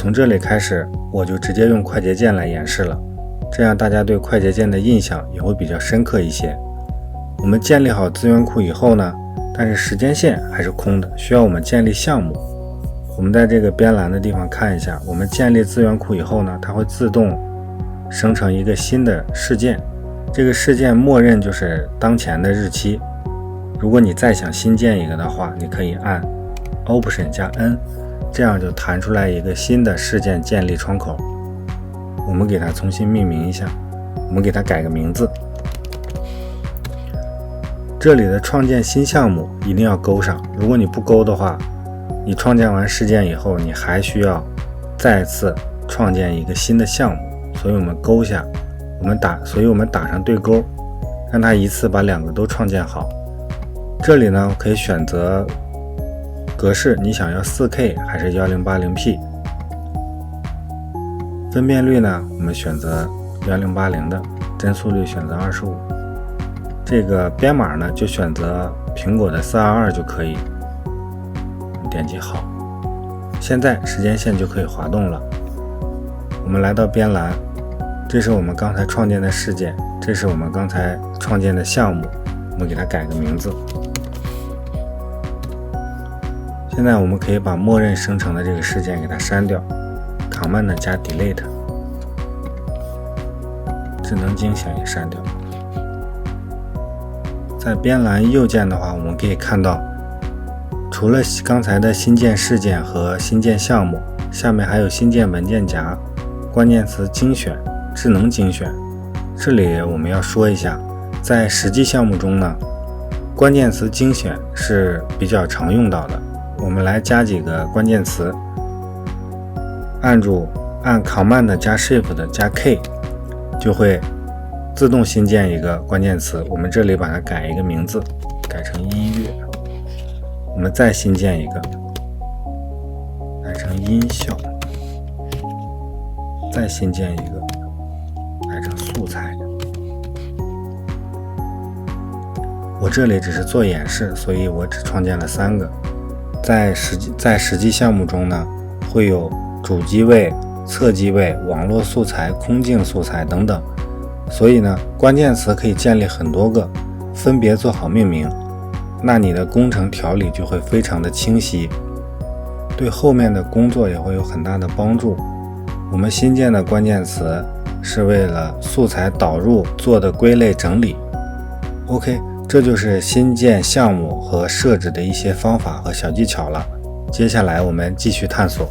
从这里开始，我就直接用快捷键来演示了，这样大家对快捷键的印象也会比较深刻一些。我们建立好资源库以后呢，但是时间线还是空的，需要我们建立项目。我们在这个边栏的地方看一下，我们建立资源库以后呢，它会自动生成一个新的事件，这个事件默认就是当前的日期。如果你再想新建一个的话，你可以按 Option 加 N， 这样就弹出来一个新的事件建立窗口。我们给它重新命名一下，我们给它改个名字。这里的创建新项目一定要勾上，如果你不勾的话，你创建完事件以后，你还需要再次创建一个新的项目，所以我们勾下，所以我们打上对勾，让它一次把两个都创建好。这里呢，可以选择格式，你想要 4K 还是 1080p。 分辨率呢，我们选择1080的，帧数率选择25。这个编码呢，就选择苹果的422就可以。点击好，现在时间线就可以滑动了。我们来到边栏，这是我们刚才创建的事件，这是我们刚才创建的项目，我们给它改个名字。现在我们可以把默认生成的这个事件给它删掉 ，Command 加 Delete， 智能精选也删掉。在边栏右键的话，我们可以看到，除了刚才的新建事件和新建项目，下面还有新建文件夹、关键词精选、智能精选。这里我们要说一下，在实际项目中呢，关键词精选是比较常用到的。我们来加几个关键词，按 Command 加 Shift 加 K 就会自动新建一个关键词。我们这里把它改一个名字，改成音乐。我们再新建一个，改成音效，再新建一个，改成素材。我这里只是做演示，所以我只创建了3个。在实际项目中呢，会有主机位、侧机位、网络素材、空镜素材等等，所以呢，关键词可以建立很多个，分别做好命名。那你的工程条理就会非常的清晰，对后面的工作也会有很大的帮助。我们新建的关键词是为了素材导入做的归类整理。OK， 这就是新建项目和设置的一些方法和小技巧了。接下来我们继续探索。